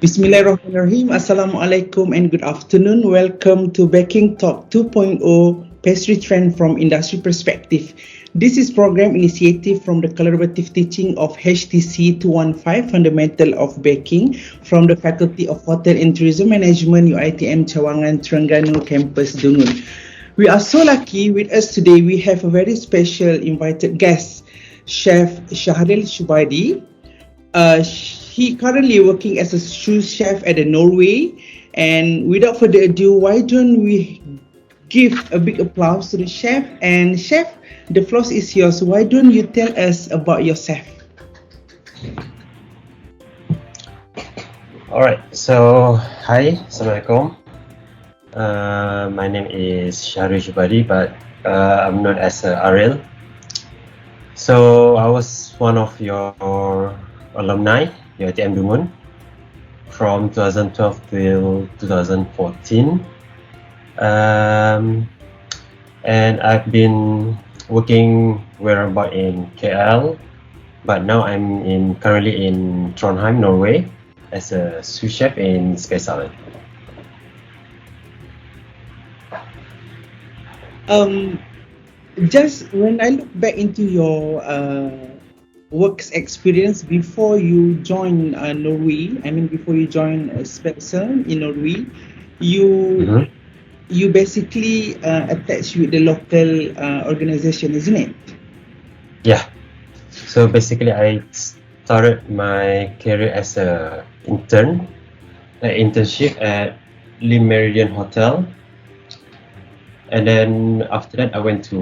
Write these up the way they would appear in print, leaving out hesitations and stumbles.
Bismillahirrahmanirrahim. Assalamualaikum and good afternoon. Welcome to Baking Talk 2.0 Pastry Trend from Industry Perspective. This is program initiative from the collaborative teaching of HTC 215 Fundamental of Baking from the Faculty of Hotel and Tourism Management UiTM Cawangan Terengganu Campus Dungun. We are so lucky with us today. We have a very special invited guest, Chef Shahril Shubadi. He currently working as a sous chef at Norway. And without further ado, why don't we give a big applause to the chef? And chef, the floor is yours. Why don't you tell us about yourself? Alright, so hi, Assalamualaikum. My name is Shahril Shubadi, but I'm known as Ariel. So I was one of your alumni, your UiTM Dungun, from 2012 till 2014. And I've been working whereabout in KL, but now I'm currently in Trondheim, Norway, as a sous chef in Space Island. Just when I look back into your works experience before you join Norway, before you join Spexel in Norway, you basically attached with the local organization, isn't it? Yeah. So basically, I started my career as a internship at Le Méridien Hotel. And then after that, I went to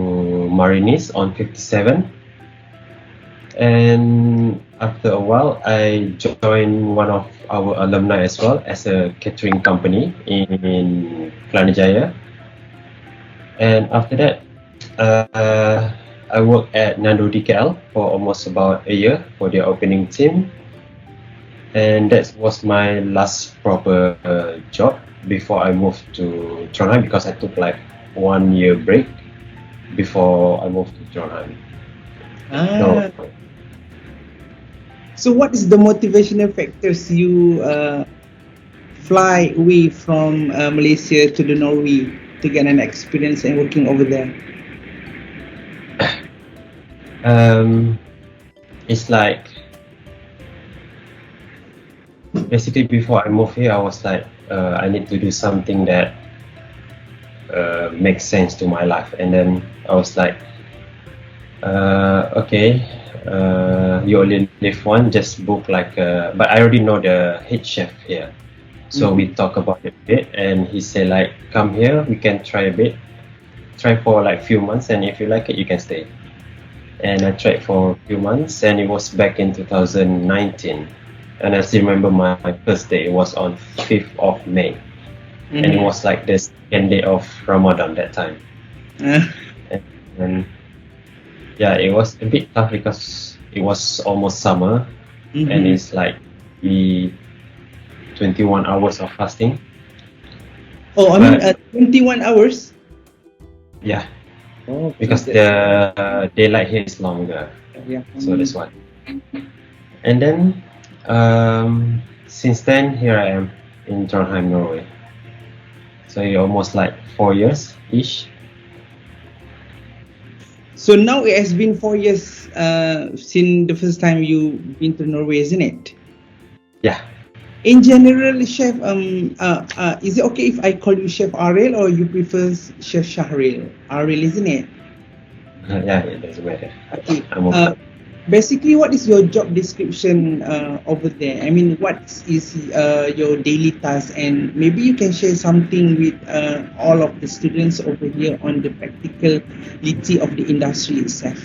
Marinis on 57. And after a while, I joined one of our alumni as well as a catering company in Planijaya. And after that, I worked at Nando DKL for almost about a year for their opening team. And that was my last proper job before I moved to Trondheim, because I took like 1 year break before I moved to Trondheim. So what is the motivational factors you fly away from Malaysia to the Norway to get an experience and working over there? It's like basically before I moved here, I was like, I need to do something that makes sense to my life. And then I was like, okay, you only live one, just book like but I already know the head chef here, so we talk about it a bit, and he said like, come here, we can try for like few months, and if you like it, you can stay. And I tried for a few months, and it was back in 2019, and I still remember my first day. It was on 5th of May. And it was like the second day of Ramadan that time. And yeah, it was a bit tough because it was almost summer, and it's like the 21 hours of fasting. 21 hours? Yeah. Oh, because the daylight here is longer. Yeah. So that's why. And then since then, here I am in Trondheim, Norway. So almost like 4 years-ish. So now it has been 4 years since the first time you been to Norway, isn't it? Yeah. In general, Chef, is it okay if I call you Chef Ariel, or you prefer Chef Shahril? Ariel, isn't it? Yeah, it doesn't matter. Okay. I'm okay. Basically, what is your job description over there? What is your daily task? And maybe you can share something with all of the students over here on the practicality of the industry itself.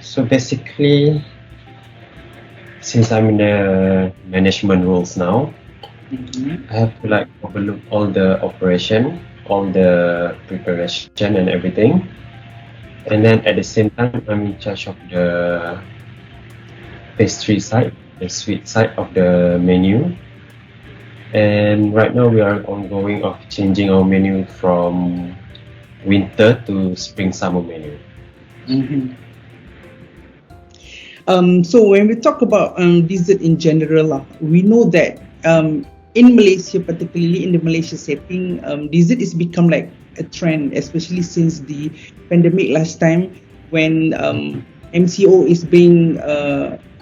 So basically, since I'm in the management roles now, I have to like overlook all the operation, all the preparation and everything. And then at the same time, I'm in charge of the pastry side, the sweet side of the menu. And right now we are ongoing of changing our menu from winter to spring summer menu. So when we talk about dessert in general, we know that in Malaysia, particularly in the Malaysia setting, dessert is become like a trend, especially since the pandemic last time when MCO is being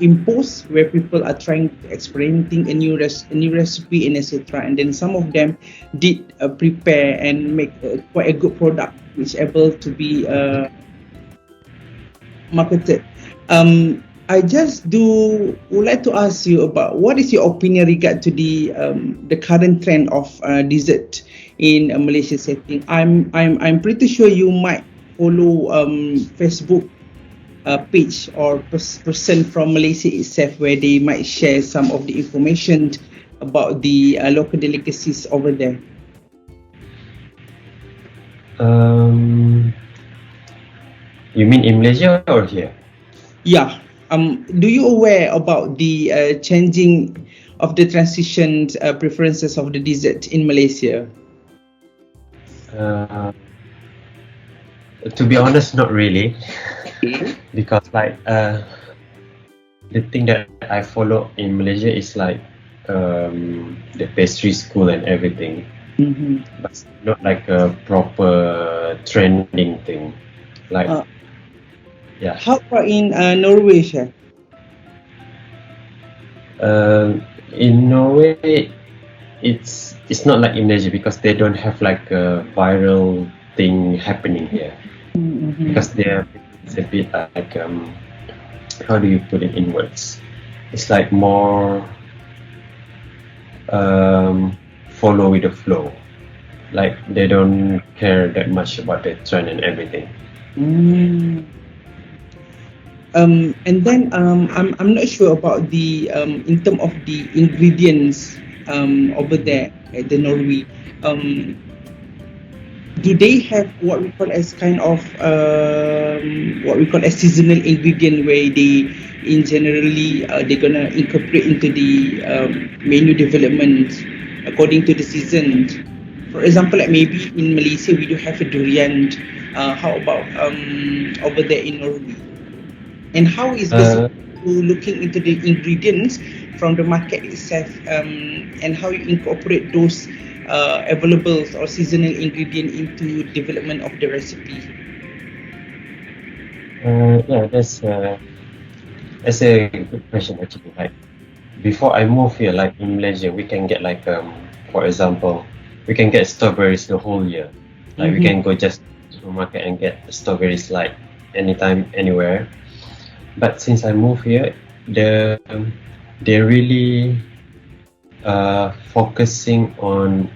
imposed, where people are trying to experimenting a new recipe and etc. And then some of them did prepare and make quite a good product, which able to be marketed. I just would like to ask you about what is your opinion regard to the current trend of dessert in a Malaysia setting. I'm pretty sure you might follow Facebook page or person from Malaysia itself where they might share some of the information about the local delicacies over there. You mean in Malaysia or here? Yeah. Do you aware about the changing of the transition preferences of the dessert in Malaysia? To be honest, not really, because like the thing that I follow in Malaysia is like the pastry school and everything, but it's not like a proper trending thing. Like, yeah. How about in Norway, Chef? In Norway, it's not like in Malaysia because they don't have like a viral thing happening here. Because it's a bit like how do you put it in words? It's like more follow with the flow. Like they don't care that much about the trend and everything. And then I'm not sure about the in terms of the ingredients over there at the Norway. Do they have what we call as kind of what we call as seasonal ingredient where they in generally they're gonna incorporate into the menu development according to the season? For example, like maybe in Malaysia we do have a durian. How about over there in Norway? And how is looking into the ingredients from the market itself and how you incorporate those available or seasonal ingredient into development of the recipe? Yeah, that's a good question actually. Like before I move here, like in Malaysia, we can get like for example, we can get strawberries the whole year. Like we can go just to the market and get strawberries like anytime, anywhere. But since I moved here, they're really focusing on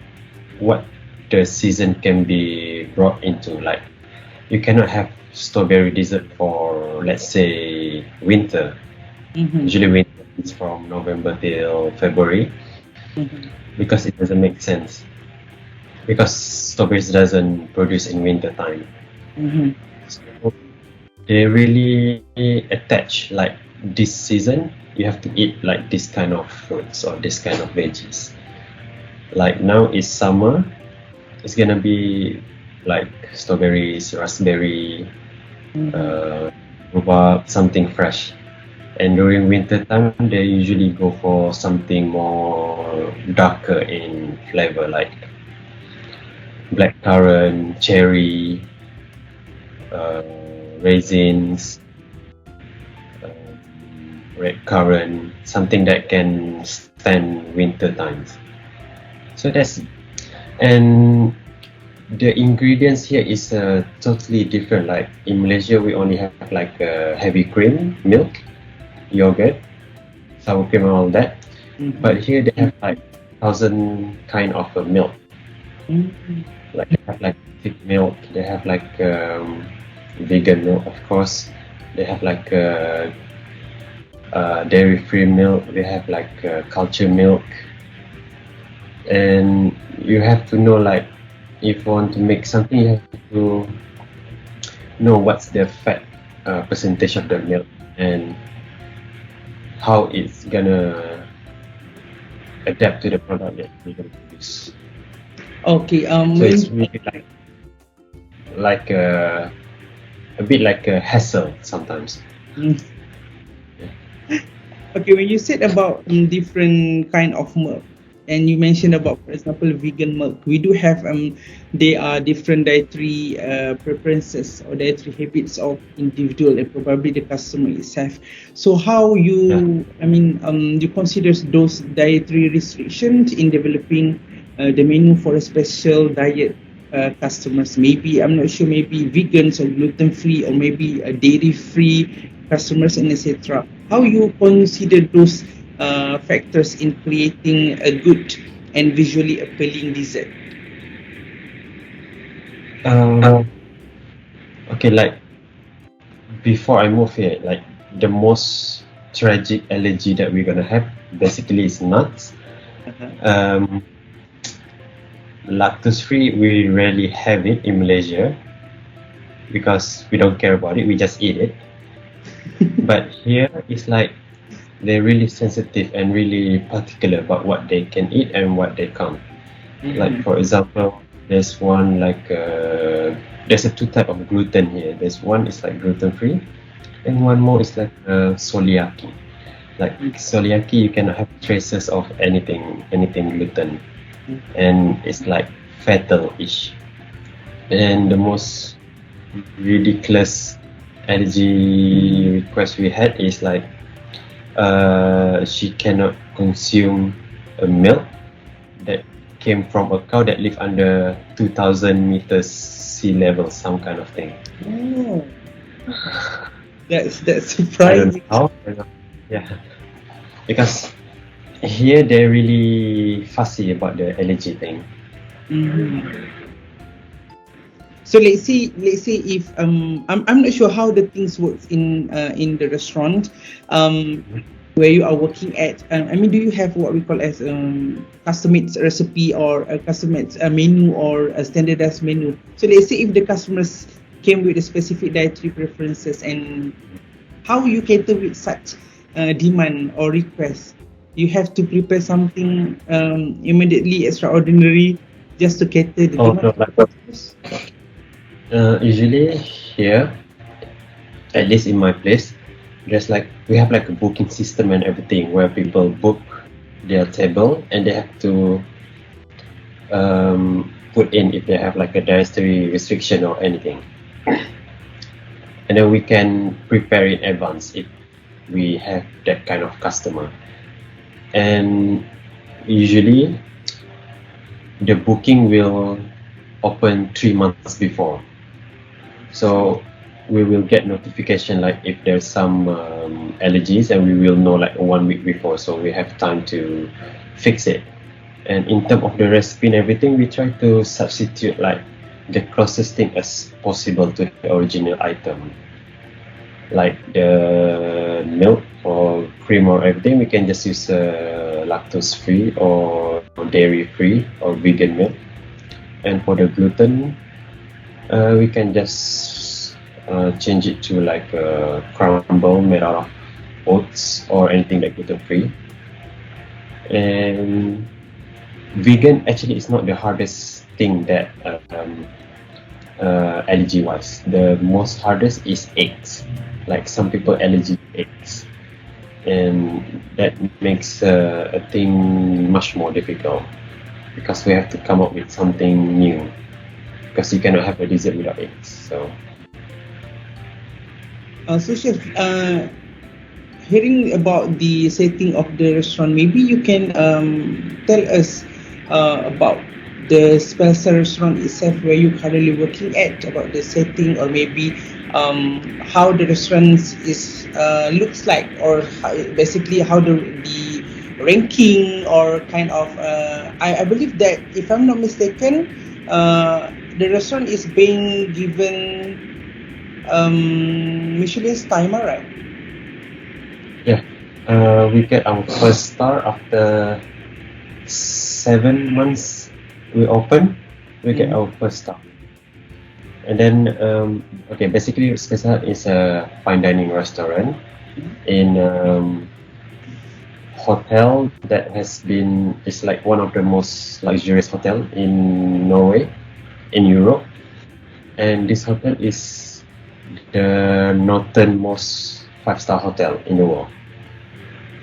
what the season can be brought into. Like you cannot have strawberry dessert for let's say winter. Usually winter is from November till February because it doesn't make sense. Because strawberries doesn't produce in winter time. So they really attach like this season you have to eat like this kind of fruits or this kind of veggies. Like now is summer, it's gonna be like strawberries, raspberry, rhubarb, something fresh. And during winter time, they usually go for something more darker in flavor, like blackcurrant, cherry, raisins, red currant, something that can stand winter times. So that's, and the ingredients here is totally different. Like in Malaysia, we only have like heavy cream, milk, yogurt, sour cream, and all that. But here they have like 1,000 kind of milk. Like they have like thick milk. They have like vegan milk, of course. They have like dairy-free milk. They have like culture milk. And you have to know, like, if you want to make something, you have to know what's the fat percentage of the milk and how it's gonna adapt to the product that you're gonna produce. Okay. So it's really like a bit like a hassle sometimes. Okay, when you said about different kind of milk, and you mentioned about, for example, vegan milk, we do have there are different dietary preferences or dietary habits of individual and probably the customer itself. So how Yeah. you consider those dietary restrictions in developing the menu for a special diet customers? Maybe I'm not sure. Maybe vegans or gluten free, or maybe dairy free customers, and etc. How you consider those factors in creating a good and visually appealing dessert? Um, okay, like before I move here, like the most tragic allergy that we're gonna have basically is nuts. Uh-huh. Um, Lactose free, we rarely have it in Malaysia because we don't care about it, we just eat it. But here it's like they're really sensitive and really particular about what they can eat and what they can't. Like Mhm. for example, there's one like there's a two type of gluten here. There's one is like gluten free, and one more is like celiac. Like celiac, you cannot have traces of anything gluten, and it's like fatal-ish. And the most ridiculous allergy request we had is like she cannot consume a milk that came from a cow that lived under 2,000 meters sea level, some kind of thing. Oh, that's I don't know surprising. how. Yeah, because here they're really fussy about the allergy thing. Mhm. So let's say if I'm not sure how the things works in the restaurant where you are working at. Do you have what we call as custom made recipe or a custom made menu or a standardized menu? So let's say if the customers came with a specific dietary preferences, and how you cater with such demand or request? You have to prepare something immediately extraordinary just to cater the Oh demand no, of like the customers. usually here, at least in my place, there's like we have like a booking system and everything where people book their table and they have to put in if they have like a dietary restriction or anything, and then we can prepare in advance if we have that kind of customer. And usually the booking will open 3 months before, so we will get notification like if there's some allergies, and we will know like 1 week before, so we have time to fix it. And in terms of the recipe and everything, we try to substitute like the closest thing as possible to the original item, like the milk or cream or everything. We can just use lactose free or dairy free or vegan milk. And for the gluten, we can just change it to like a crumble made out of oats or anything that gluten free. And vegan actually is not the hardest thing that allergy wise. The most hardest is eggs. Like some people allergy to eggs, and that makes a thing much more difficult because we have to come up with something new, because you cannot have a dessert without eggs. So So chef, hearing about the setting of the restaurant, maybe you can tell us about the Spencer restaurant itself, where you currently working at, about the setting, or maybe how the restaurant is looks like, or basically how the ranking or kind of. I believe that if I'm not mistaken, the restaurant is being given Michelin's timer, right? yeah, we get our first star after 7 months we open. We get our first star. And then, okay, basically, Spesa is a fine dining restaurant in hotel that has been, it's like one of the most luxurious hotel in Norway, in Europe. And this hotel is the northernmost 5-star hotel in the world.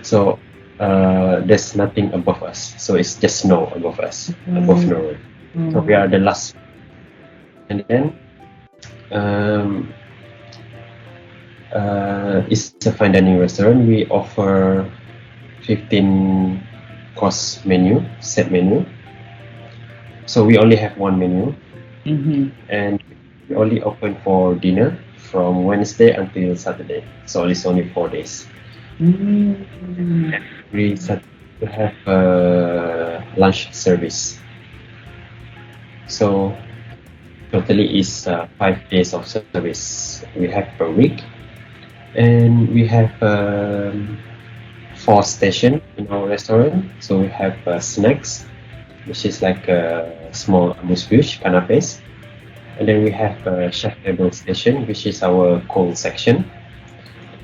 So there's nothing above us. So it's just snow above us, above Norway. So we are the last. And then it's a fine dining restaurant. We offer 15 course menu, set menu. So we only have one menu, and we only open for dinner from Wednesday until Saturday. So it's only 4 days. We have lunch service. So totally is 5 days of service we have per week, and we have 4 stations in our restaurant. So we have snacks, which is like a small amuse-bouche canapes, and then we have a chef table station, which is our cold section,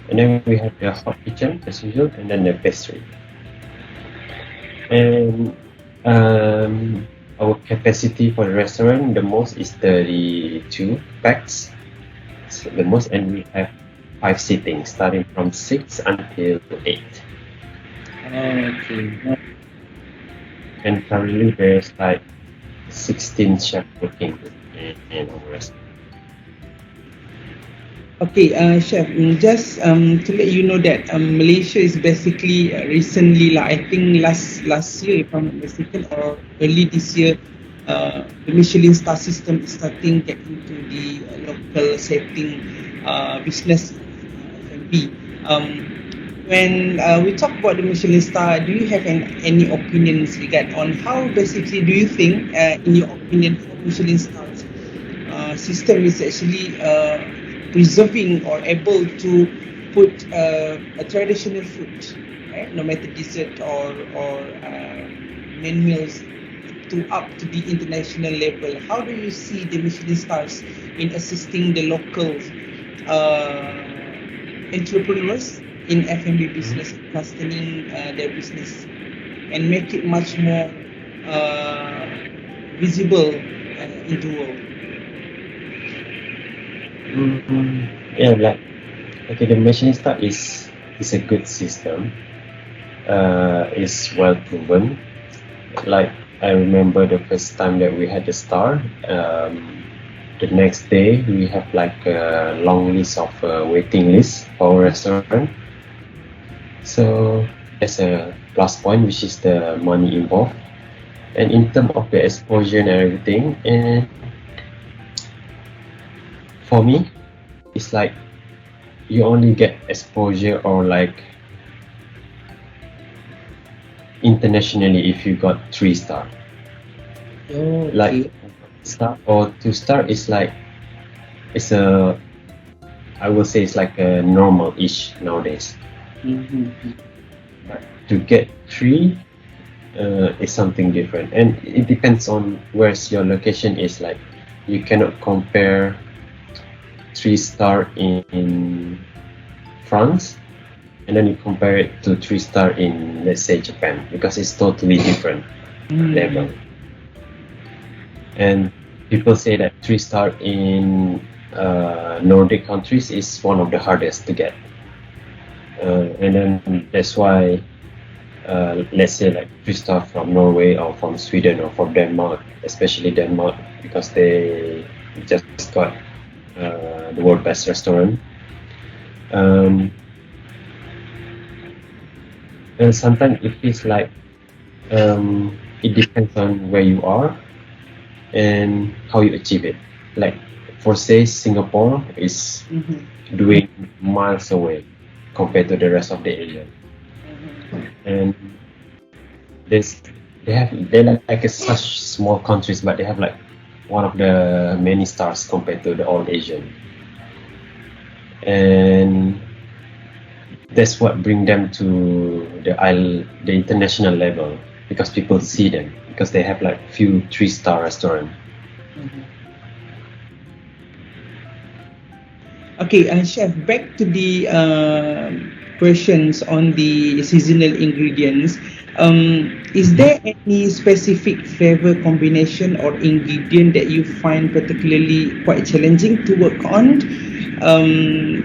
and then we have the hot kitchen as usual, and then the pastry. And our capacity for the restaurant, the most is 32 packs, so the most, and we have 5 seating starting from 6 until 8. Okay. And currently there's like 16 chefs working in our restaurant. Okay, Chef, just to let you know that Malaysia is basically recently, I think last year, if I'm not mistaken, or early this year, the Michelin star system is starting to get into the local setting business F&B. When we talk about the Michelin star, do you have any opinions regarding on how basically do you think, in your opinion, Michelin stars system is actually preserving or able to put a traditional food, right? No matter dessert or main meals, up to the international level. How do you see the Michelin stars in assisting the local entrepreneurs in F&B business, sustaining their business and make it much more visible in the world? Yeah, like okay, the Michelin star is a good system. It's well proven. Like I remember the first time that we had the star. The next day we have like a long list of waiting list for our restaurant. So there's a plus point, which is the money involved, and in terms of the exposure and everything, and for me, it's like you only get exposure or like internationally if you got 3-star. Oh, okay. Like star or 2-star is like I will say it's like a normal-ish nowadays. But to get 3 is something different, and it depends on where's your location is. Like you cannot compare 3-star in France and then you compare it to 3-star in, let's say, Japan, because it's totally different level. And people say that 3-star in Nordic countries is one of the hardest to get, and then that's why let's say like 3-star from Norway or from Sweden or from Denmark, especially Denmark, because they just got the world best restaurant. And sometimes it feels like it depends on where you are and how you achieve it. Like for say Singapore is doing miles away compared to the rest of the Asia, and they're like such small countries, but they have like one of the many stars compared to the all Asian, and that's what bring them to the international level, because people see them because they have like few 3-star restaurant. Okay, Chef, back to the questions on the seasonal ingredients. Is there any specific flavor combination or ingredient that you find particularly quite challenging to work on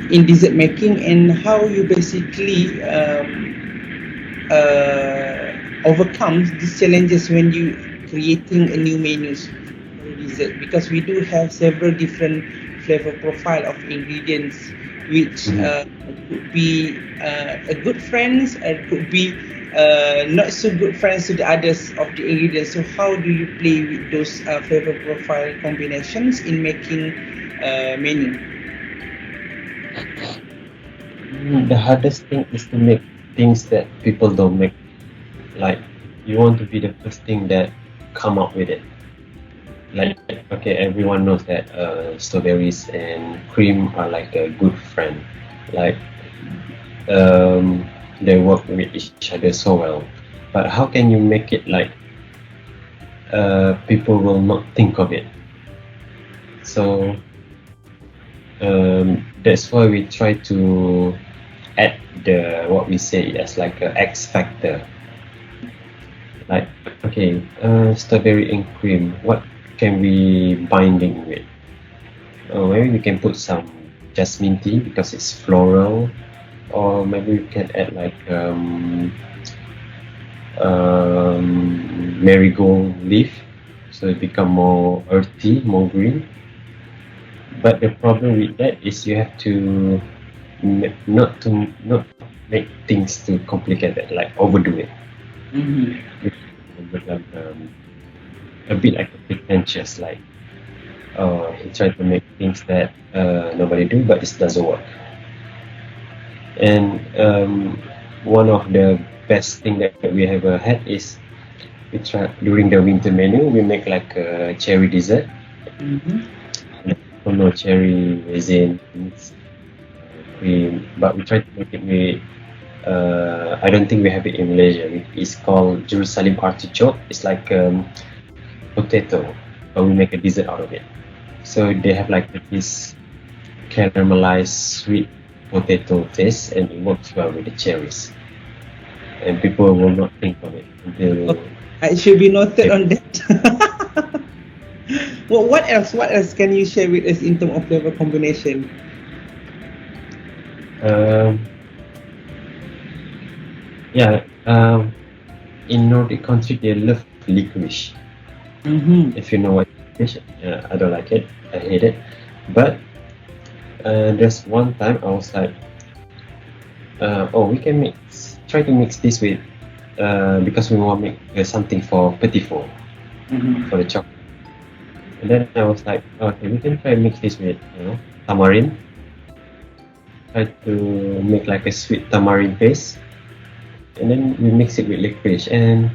in dessert making, and how you basically overcome these challenges when you creating a new menus for dessert? Because we do have several different flavor profile of ingredients, which Mhm. could be a good friends and could be not so good friends to the others of the ingredients. So how do you play with those flavor profile combinations in making menu? The hardest thing is to make things that people don't make. Like, you want to be the first thing that come up with it. Like, okay, everyone knows that strawberries and cream are like a good friend. Like, they work with each other so well. But how can you make it like people will not think of it? So that's why we try to add the what we say as like a X factor. Like, okay, strawberry and cream. What can we binding with? Maybe we can put some jasmine tea because it's floral, or maybe we can add like marigold leaf, so it become more earthy, more green. But the problem with that is you have to not make things too complicated, like overdo it. Mm-hmm. Become a bit like pretentious, like he tried to make things that nobody do, but it doesn't work. And one of the best thing that we have had is we try during the winter menu we make like a cherry dessert. Mm-hmm. No cherry raisins, cream, but we try to make it with. I don't think we have it in Malaysia. It's called Jerusalem artichoke. It's like potato, but we make a dessert out of it. So they have like this caramelized sweet potato taste, and it works well with the cherries. And people will not think of it until. It should be noted on that. Well, what else? What else can you share with us in terms of flavor combination? Yeah, in Nordic country they love licorice. Mm-hmm. If you know what licorice, I don't like it. I hate it. But there's one time I was like, we can try to mix this with, because we want to make something for petit four, Mm-hmm. for the chocolate. And then I was like, okay, we can try mix this with, tamarind. Try to make like a sweet tamarind paste, and then we mix it with licorice. And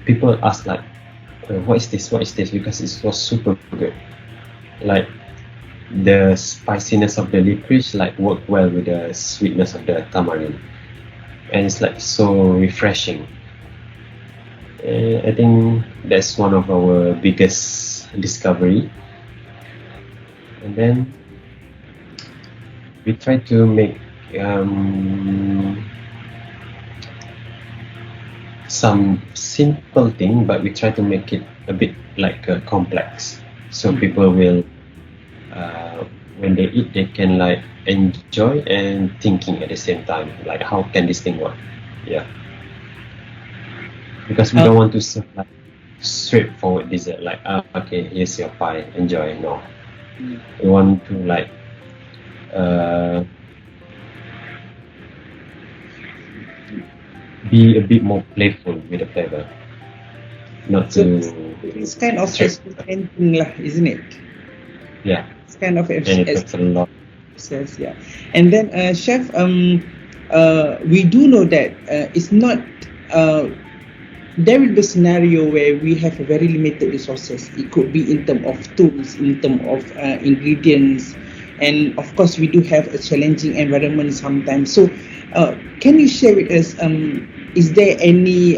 people ask like, what is this? What is this? Because it was super good. Like the spiciness of the licorice like worked well with the sweetness of the tamarind, and it's like so refreshing. I think that's one of our biggest discovery. And then we try to make some simple thing, but we try to make it a bit like complex, so people will when they eat they can like enjoy and thinking at the same time, like how can this thing work. Yeah, because we don't want to serve like straightforward dessert, like okay, here's your pie, enjoy. No, we want to like be a bit more playful with the flavor, not So to it's kind of experimenting lah, isn't it? yeah. It's kind of And it takes a lot. process, yeah. And then, chef, we do know that it's not. There will be a scenario where we have a very limited resources. It could be in terms of tools, in terms of ingredients, and of course we do have a challenging environment sometimes. So, can you share with us? Is there any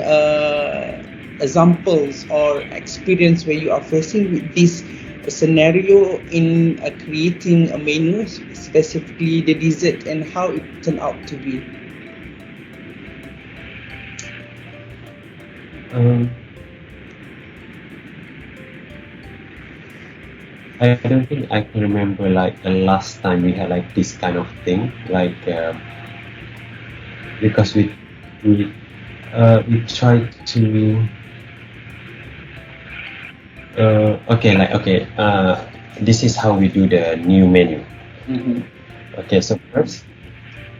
examples or experience where you are facing with this scenario in creating a menu, specifically the dessert, and how it turned out to be? I don't think I can remember like the last time we had like this kind of thing. Like because we try to this is how we do the new menu. Mm-hmm. Okay, so first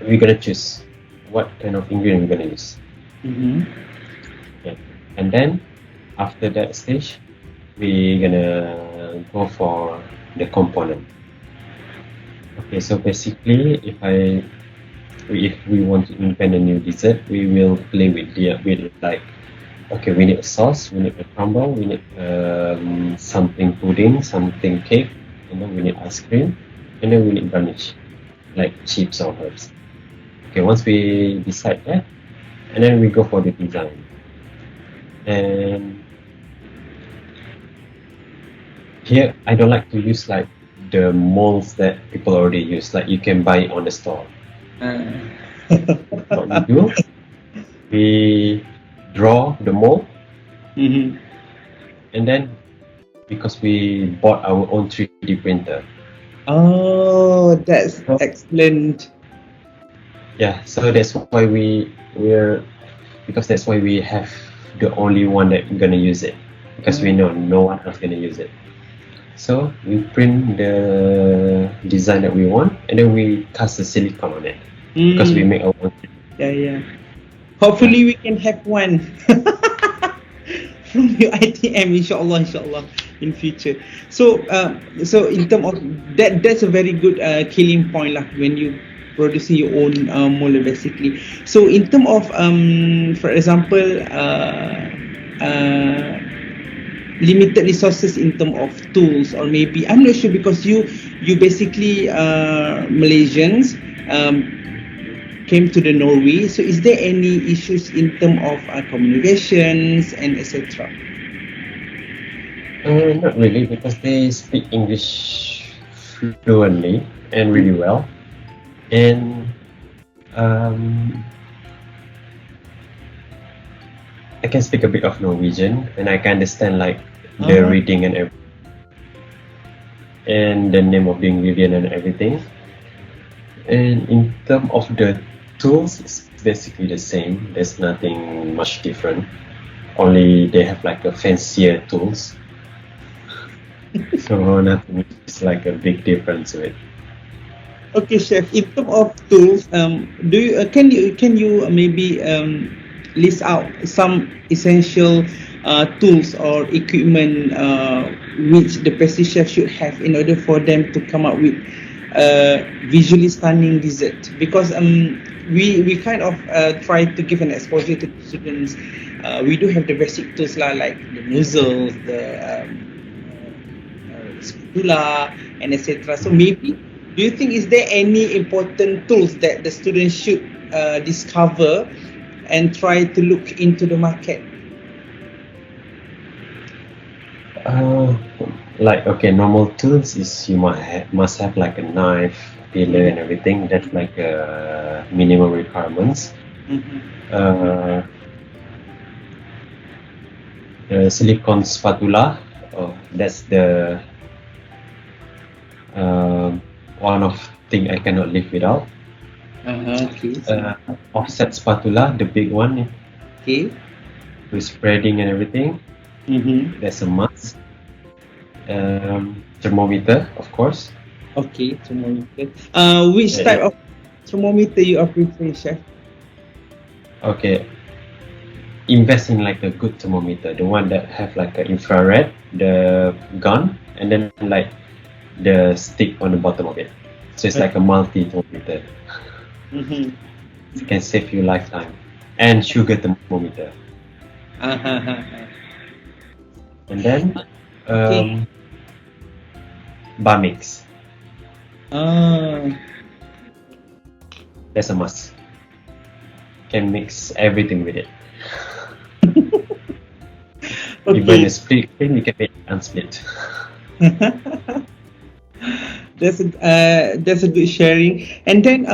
we're gonna choose what kind of ingredient we're gonna use. Mm-hmm. Okay. And then after that stage, we're gonna go for the component. Okay, so basically, if we want to invent a new dessert, we will play with like, okay, we need a sauce, we need a crumble, we need something pudding, something cake, and then we need ice cream, and then we need garnish, like chips or herbs. Okay, once we decide that, and then we go for the design. And here, I don't like to use like the molds that people already use, like you can buy on the store. What we do, we draw the mold, Mm-hmm. and then because we bought our own 3D printer, Oh, that's so excellent. yeah, so that's why that's why we have the only one that we're gonna use it, because we know no one else gonna use it. So we print the design that we want, and then we cast the silicone on it because we Mm. make our own. Yeah, yeah. Yeah. Hopefully we can have one from your ITM, inshallah, in future. So in terms of that, that's a very good killing point lah when you producing your own mold basically. So in terms of for example, uh, limited resources in terms of tools, or maybe I'm not sure because you basically Malaysians came to the Norway. So is there any issues in terms of communications and etc.? Not really, because they speak English fluently and really well, and I can speak a bit of Norwegian, and I can understand like the reading and the name of the ingredient and everything. And in terms of the tools, it's basically the same. There's nothing much different. Only they have like a fancier tools. So nothing is like a big difference to it. Okay, chef. In terms of tools, do you can you maybe list out some essential tools or equipment which the pastry chef should have in order for them to come up with visually stunning dessert? Because we kind of try to give an exposure to students. We do have the basic tools like the nozzles, the spatula, and etc. So maybe, do you think is there any important tools that the students should discover and try to look into the market? Like, okay, normal tools is you must have like a knife, peeler, and everything. That's like minimum requirements. Mm-hmm. The silicone spatula, that's the one of thing I cannot live without. Okay. Offset spatula, the big one, Okay. with spreading and everything. Mm-hmm. That's a must. Thermometer, of course. Okay, thermometer. Which Yeah, type of thermometer you are preferring, chef? Okay, invest in like a good thermometer, the one that have like an infrared, the gun, and then like the stick on the bottom of it. So it's like a multi thermometer. Mm-hmm. It can save you lifetime. And sugar thermometer. And then Okay. bar mix. Ah. That's a must. Can mix everything with it. Even a split thing, you can make it unsplit. That's a good sharing. And then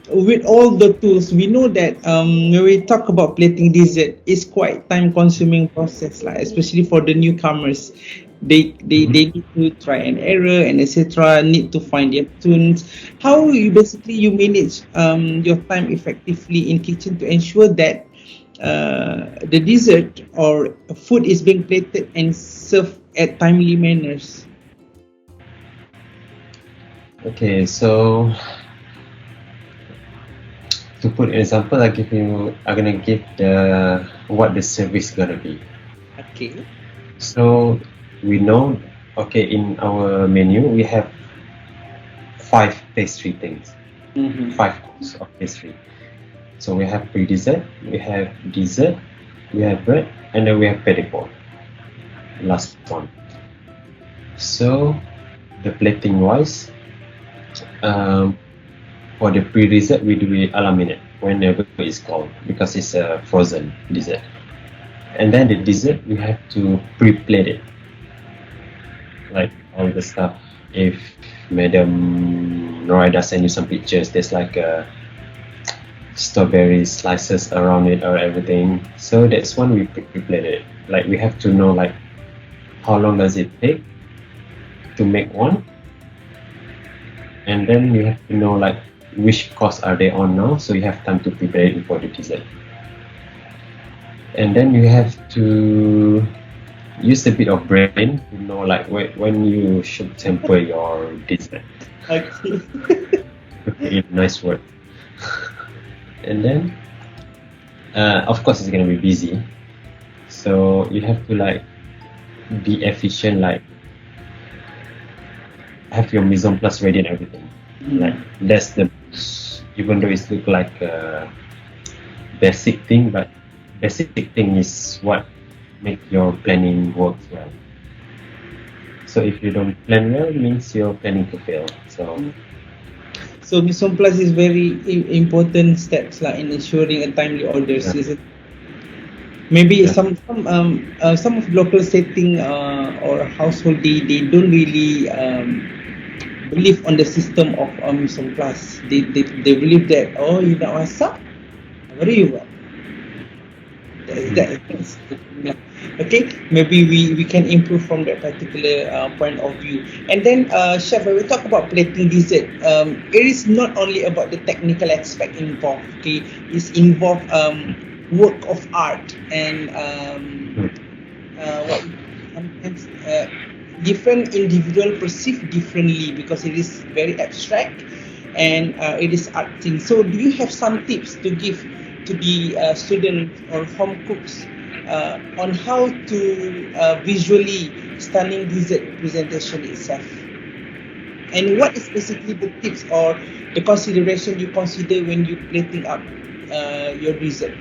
with all the tools, we know that when we talk about plating dessert, it's quite time consuming process, like especially for the newcomers. they need to try and error and etc. Need to find their tunes. How you basically you manage your time effectively in kitchen to ensure that the dessert or food is being plated and served at timely manners. Okay, so to put an example, I'm gonna give the what the service gonna be. Okay. So we know, okay, in our menu we have 5 pastry things, Mm-hmm. 5 course of pastry. So we have pre-dessert, we have dessert, we have bread, and then we have petit pot, last one. So the plating wise, um, for the pre-dessert we do it a la minute whenever it's called because it's a frozen dessert. And then the dessert we have to pre-plate it, like all the stuff. If Madam Noraida send you some pictures, there's like a strawberry slices around it or everything. So that's one we pre-plate it. Like we have to know like how long does it take to make one, and then you have to know like which course are they on now, so you have time to prepare it for the dessert. And then you have to use a bit of brain to know like when you should temper your dessert. Okay. In nice word. And then of course it's gonna be busy, so you have to like be efficient, like have your mise en place ready and everything. Like that's the, even though it look like a basic thing, but basic thing is what make your planning work well. So if you don't plan well, it means you're planning to fail. So mise en place is very important steps like in ensuring a timely orders. Yeah. Is it? Maybe Yeah. some of local setting or household they don't really believe on the system of mise en place. They believe that oh you nak masak, baru you buat. That is okay. Maybe we can improve from that particular point of view. And then chef, when we talk about plating dessert, it is not only about the technical aspect involved. Okay, it's involved work of art and what sometimes different individual perceive differently because it is very abstract and it is art thing. So do you have some tips to give to the students or home cooks on how to visually stunning dessert presentation itself? And what is basically the tips or the consideration you consider when you plating up your dessert?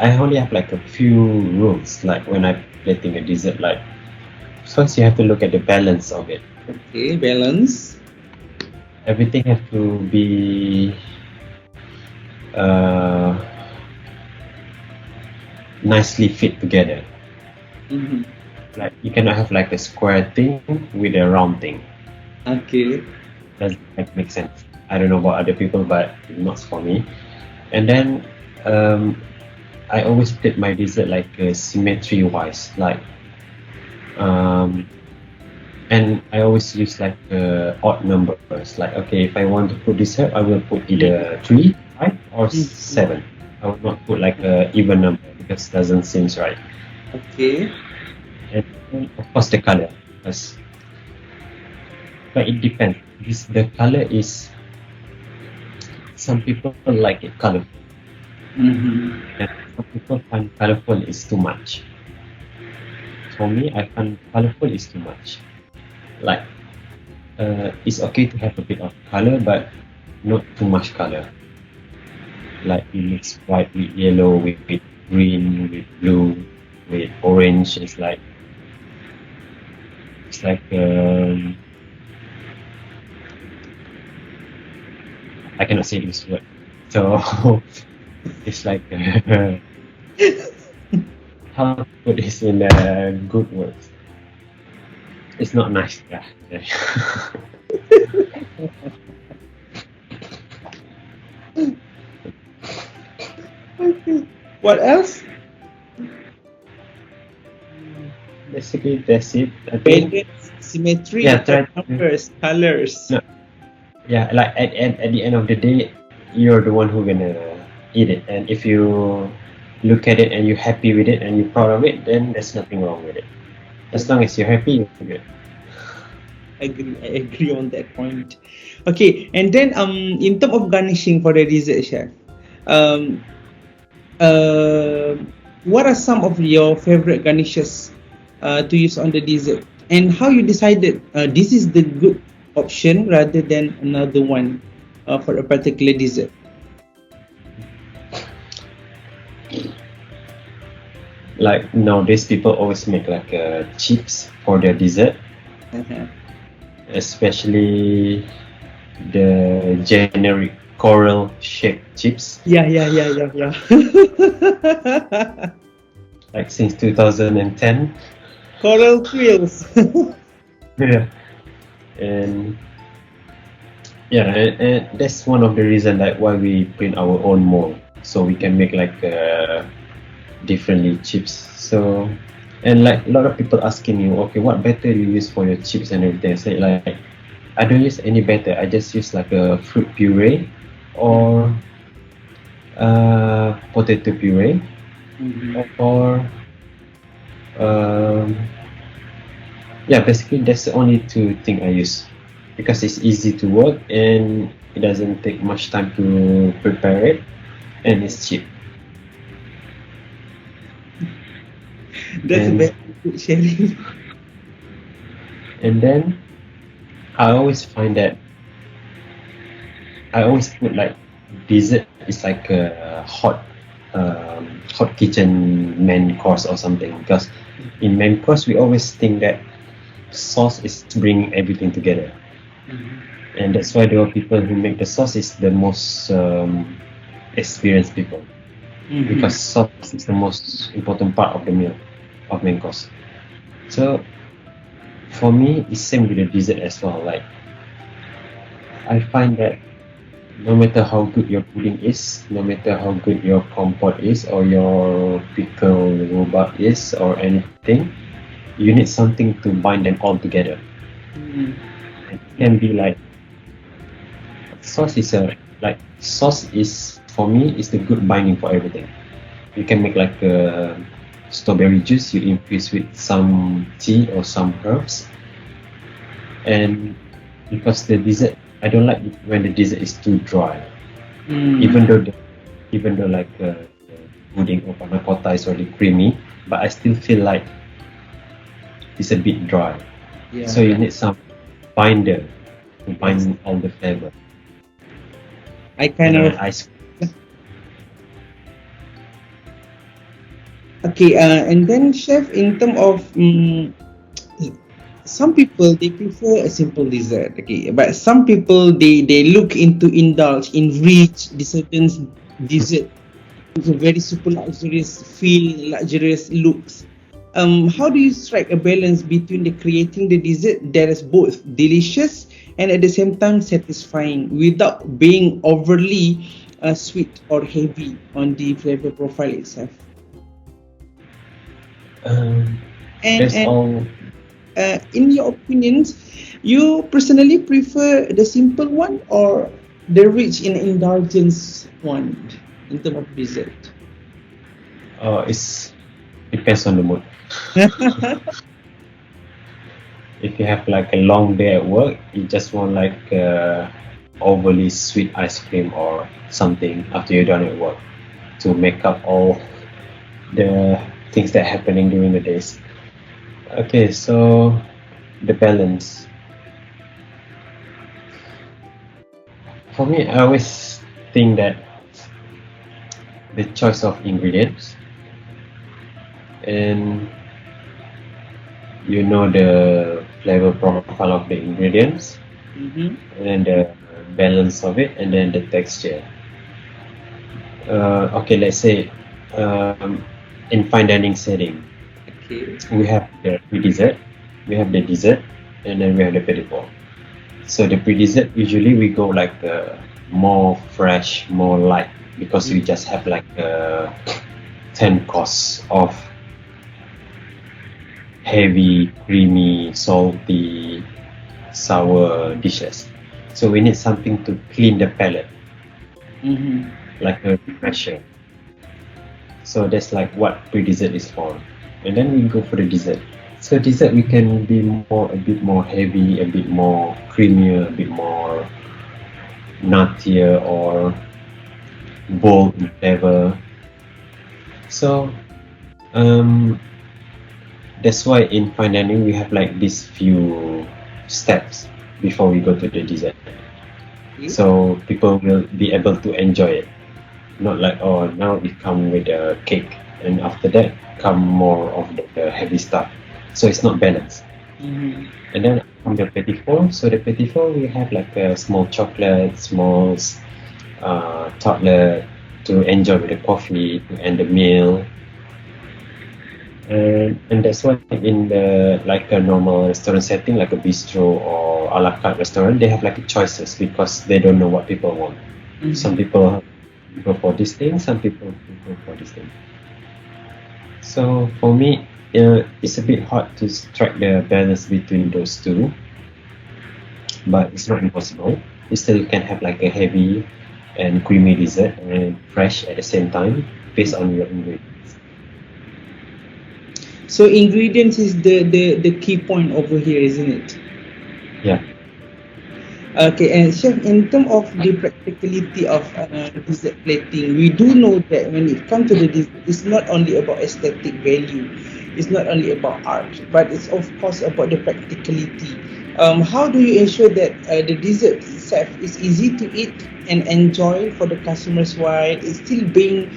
I only have like a few rules, like when I'm plating a dessert. Like first you have to look at the balance of it. Okay, balance. Everything has to be nicely fit together. Mm-hmm. Like you cannot have like a square thing with a round thing. Okay. Does that make sense? I don't know about other people, but not for me. And then I always plate my dessert like symmetry wise, like and I always use like odd numbers. Like okay, if I want to put dessert, I will put either 3, 5, or 7. I will not put like a even number because it doesn't seem right. Okay. And then, of course the color, because but it depends. The color is, some people like it colorful, and some people find colorful is too much. For me, I find colorful is too much. Like it's okay to have a bit of color, but not too much color. Like you mix white with yellow, with green, with blue, with orange. It's like I cannot say this word. So it's like how to put this in good words. It's not nice. Yeah. Okay. What else? basically that's it. I think Balance, symmetry, yeah, or try to numbers, colors. no, yeah, like at the end of the day, you're the one who gonna eat it, and if you look at it and you're happy with it and you're proud of it, then there's nothing wrong with it. As long as you're happy, you're good. I agree on that point. Okay, and then in terms of garnishing for the dessert, chef, um, uh, what are some of your favorite garnishes to use on the dessert, and how you decided this is the good option rather than another one for a particular dessert? Like nowadays, people always make like chips for their dessert, Uh-huh. especially the generic coral shaped chips. Yeah. Like since 2010. Coral quills. Yeah. And yeah, and that's one of the reason like why we print our own mold, so we can make like differently chips. So and like a lot of people asking me, okay, what batter you use for your chips and everything? I say like I don't use any batter. I just use like a fruit puree or potato puree Mhm. or um, yeah, basically that's the only two thing I use because it's easy to work and it doesn't take much time to prepare it and it's cheap. That's a And very good sharing. and then I always find that I always put like dessert is like a hot kitchen main course or something because in main course we always think that sauce is bringing everything together, and that's why there are people who make the sauce is the most experienced people because sauce is the most important part of the meal of main course. So for me it's same with the dessert as well. Like I find that no matter how good your pudding is, no matter how good your compote is or your pickle rhubarb is or anything, you need something to bind them all together. It can be like sauce is for me is the good binding for everything. You can make like a strawberry juice, you infuse with some tea or some herbs, and because the dessert, I don't like it when the dessert is too dry. Even though like pudding or panna cotta is already creamy, but I still feel like it's a bit dry. Yeah. So you need some binder to bind all the flavor. I kind And of ice. okay. And then, chef, in terms of some people they prefer a simple dessert. Okay, but some people they look into indulge in rich, certain dessert with a very super luxurious feel, luxurious looks. How do you strike a balance between the creating the dessert that is both delicious and at the same time satisfying without being overly sweet or heavy on the flavor profile itself? And That's all. in your opinions, you personally prefer the simple one or the rich in indulgence one in terms of dessert? It's depends on the mood. If you have like a long day at work, you just want like overly sweet ice cream or something after you're done at work to make up all the things that are happening during the days. Okay, so the balance. For me, I always think that the choice of ingredients and you know the flavor profile of the ingredients and the balance of it and then the texture. Okay, let's say in fine dining setting, Okay. we have the pre-dessert, we have the dessert, and then we have the petit-four. So the pre-dessert usually we go like more fresh, more light because we just have like 10 course of heavy, creamy, salty, sour dishes. So we need something to clean the palate, like a refresher. So that's like what pre-dessert is for. And then we go for the dessert. So dessert we can be a bit more heavy, a bit more creamier, a bit more nuttier or bold in flavor. So that's why in fine dining we have like these few steps before we go to the dessert. So people will be able to enjoy it. Not like, oh, now it come with a cake and after that come more of the heavy stuff. So it's not balanced. And then from the petit four, so the petit four we have like a small chocolate, small tartlet to enjoy with the coffee and the meal. And that's why in the like a normal restaurant setting, like a bistro or a la carte restaurant, they have like choices because they don't know what people want. Some people go for this thing, some people go for this thing. So for me, it's a bit hard to strike the balance between those two, but it's not impossible. You still can have like a heavy and creamy dessert and fresh at the same time based on your ingredients. So ingredients is the key point over here, isn't it? Yeah. Okay, and chef, in terms of the practicality of dessert plating, we do know that when it comes to the dessert, it's not only about aesthetic value, it's not only about art, but it's of course about the practicality. How do you ensure that the dessert itself is easy to eat and enjoy for the customers while it's still being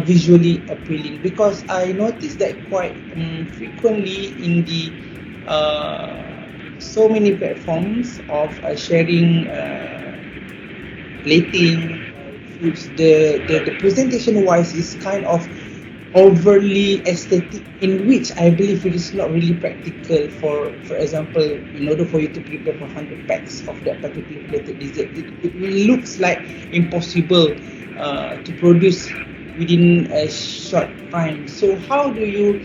visually appealing? Because I noticed that quite frequently in the so many platforms of sharing plating foods, the presentation wise is kind of overly aesthetic, in which I believe it is not really practical. For example, in order for you to prepare for 100 packs of that particular plated dessert, it looks like impossible to produce within a short time. So how do you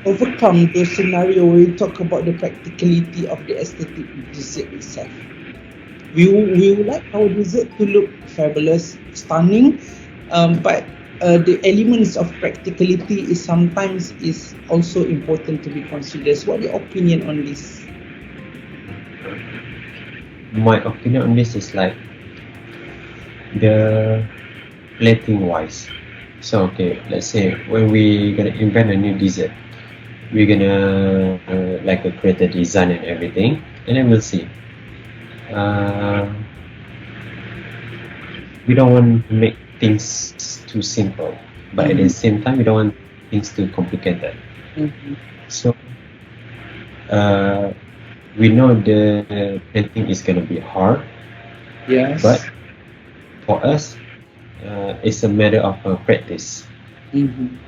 overcome those scenario where you talk about the practicality of the aesthetic dessert itself? We would like our dessert to look fabulous, stunning, but the elements of practicality is sometimes is also important to be considered. So what your opinion on this? My opinion on this is like the plating wise. So okay, let's say when we gonna invent a new dessert, we're gonna like create a design and everything, and then we'll see. We don't want to make things too simple, but at the same time, we don't want things too complicated. So we know the plating is gonna be hard. Yes. But for us, it's a matter of practice.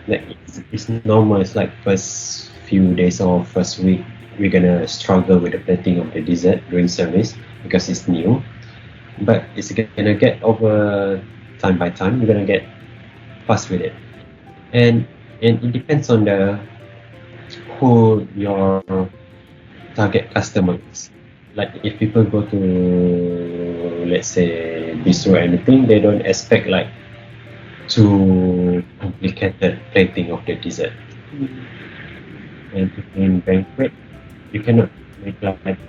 Like it's normal. It's like first few days or first week, we're gonna struggle with the plating of the dessert during service because it's new. But it's gonna get over time by time. We're gonna get fast with it, and it depends on who your target customer is. Like if people go to, let's say, bistro or anything, they don't expect like too complicated plating of the dessert. And in banquet, you cannot make like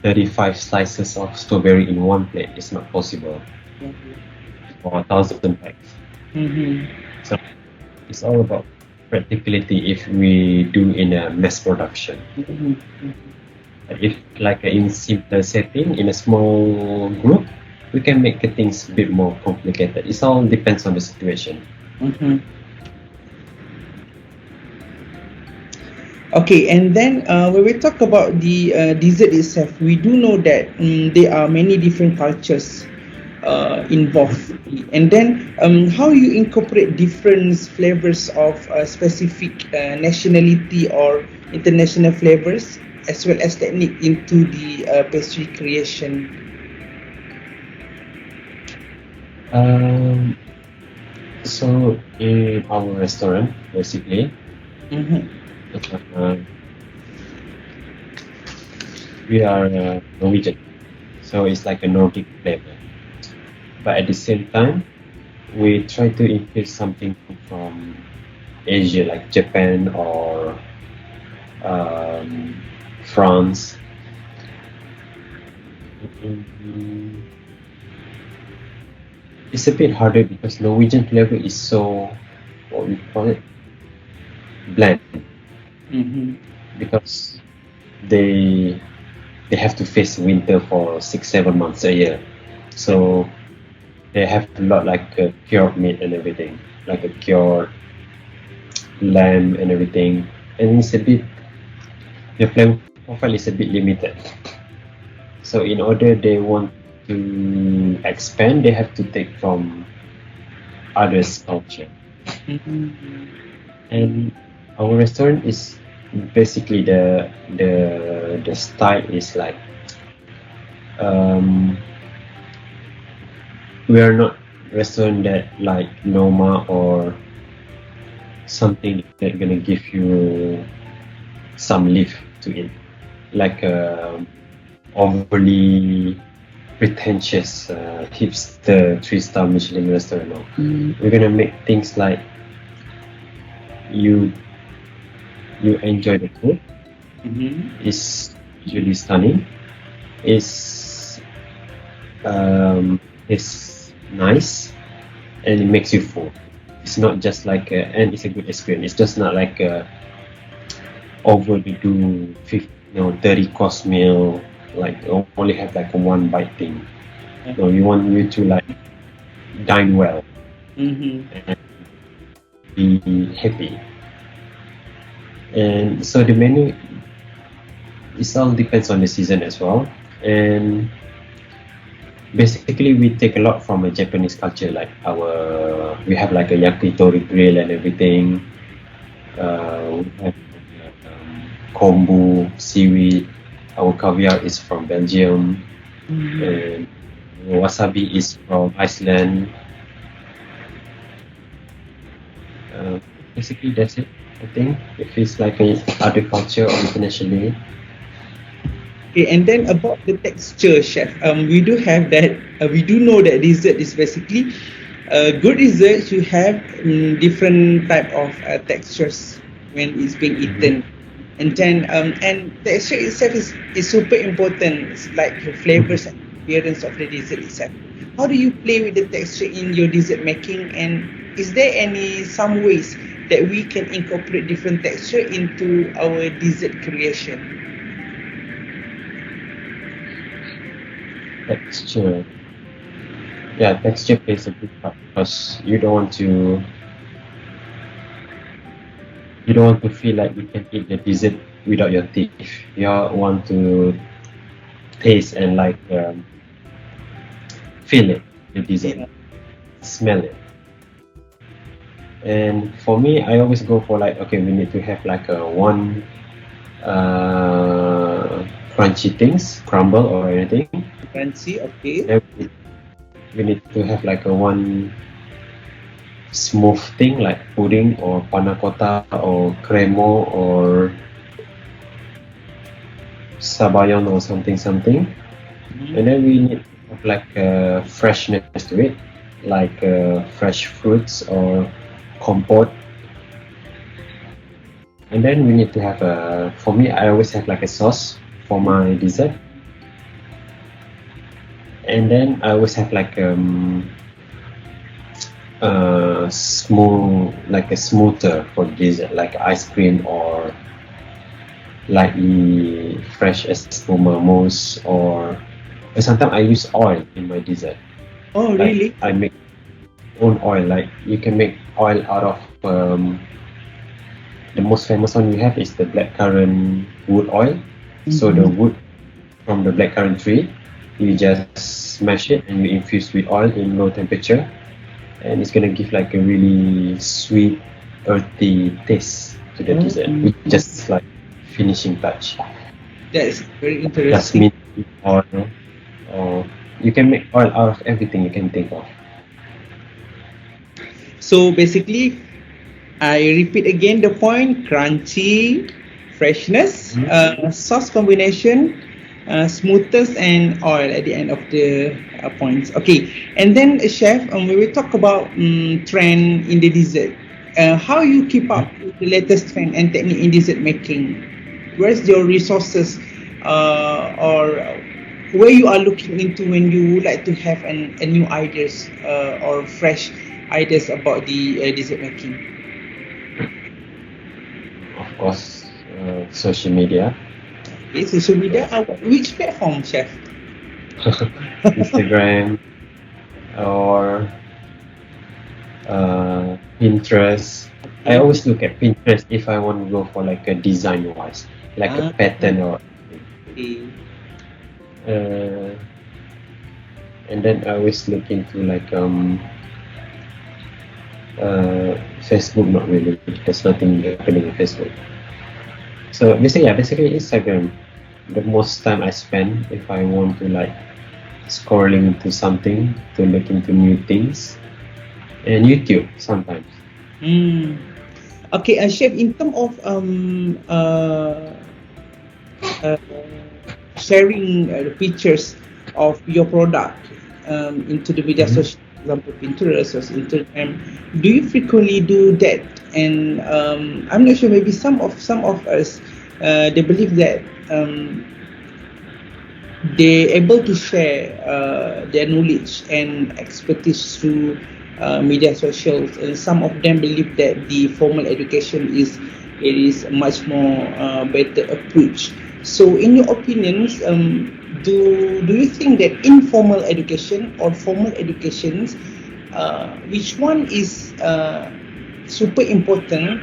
35 slices of strawberry in one plate. It's not possible. Or 1,000 packs. So it's all about practicality if we do in a mass production. If like in simpler setting, in a small group, we can make things a bit more complicated. It all depends on the situation. Okay, and then when we talk about the dessert itself, we do know that there are many different cultures involved. And then how you incorporate different flavors of specific nationality or international flavors as well as technique into the pastry creation? So in our restaurant, basically, Mm-hmm. uh, we are Norwegian, so it's like a Nordic flavor. But at the same time, we try to infuse something from Asia, like Japan or um, France. Mm, It's a bit harder because Norwegian flavor is so, what we call it, bland, Mm-hmm. because they they have to face winter for 6 7 months a year. So they have a lot like cured meat and everything, like a cured lamb and everything, and it's a bit, the flavor profile is a bit limited. So in order they want to expand, they have to take from others' culture. Mm-hmm. And our restaurant is basically the style is like um, we are not restaurant that like Noma or something that gonna give you some lift to it, like overly pretentious hipster 3-star Michelin restaurant. No. We're gonna make things like you you enjoy the food. Mm-hmm. It's visually stunning. It's it's nice and it makes you full. It's not just like and it's a good experience. It's just not like a overly do 30 course meal, like only have like a one bite thing. No, we want you to like dine well Mm-hmm. and be happy. And so the menu, it all depends on the season as well. And basically we take a lot from a Japanese culture, like we have like a yakitori grill and everything. We have kombu, seaweed. Our caviar is from Belgium, and wasabi is from Iceland. Uh, Basically, that's it. I think it feels like a other culture or internationally. Okay, and then about the texture, chef, we do have that. We do know that dessert is basically good desserts. You have different type of textures when it's being eaten, and then and texture itself is super important. It's like the flavors and appearance of the dessert itself. How do you play with the texture in your dessert making? And is there some ways that we can incorporate different texture into our dessert creation? Texture, yeah, texture plays a big part because you don't want to feel like you can eat the dessert without your teeth. You want to taste and like feel it, the dessert, Yeah. smell it. And for me, I always go for like, okay, we need to have like a one crunchy things, crumble or anything. Crunchy, okay. Then we need to have like a one smooth thing like pudding or panna cotta or cremo or sabayon or something. And then we need to have like freshness to it, like fresh fruits or compote. And then we need to have for me, I always have like a sauce for my dessert. And then I always have like like a smoother for dessert, like ice cream or lightly fresh espuma mousse, or sometimes I use oil in my dessert. Oh, Like really? I make own oil. Like you can make oil out of the most famous one we have is the blackcurrant wood oil. So the wood from the blackcurrant tree, you just smash it and you infuse with oil in low temperature, and it's gonna give like a really sweet, earthy taste to the dessert, which just like finishing touch. That is very Just interesting. meat with oil, or you can make oil out of everything you can think of. So basically, I repeat again the point: crunchy, freshness, sauce combination, smoothness, and oil at the end of the points. Okay, and then chef, when we talk about trend in the dessert, how you keep up with the latest trend and technique in dessert making? Where's your resources, or where you are looking into when you would like to have a new ideas or fresh ideas about the dessert making? Of course, social media, Okay, social media. Which platform, chef? Instagram, or Pinterest. I always look at Pinterest if I want to go for like a design wise, like a pattern or. Okay. And then I always look into like Facebook. Not really. There's nothing happening on Facebook. So basically Instagram. The most time I spend if I want to like scrolling into something to look into new things, and YouTube sometimes. Okay, chef, in terms of uh, sharing the pictures of your product into the media social, for example, Pinterest or Instagram, do you frequently do that? And I'm not sure. Maybe some of us they believe that they're able to share their knowledge and expertise through media socials, and some of them believe that the formal education is much more better approach. So, in your opinions, do you think that informal education or formal educations, which one is super important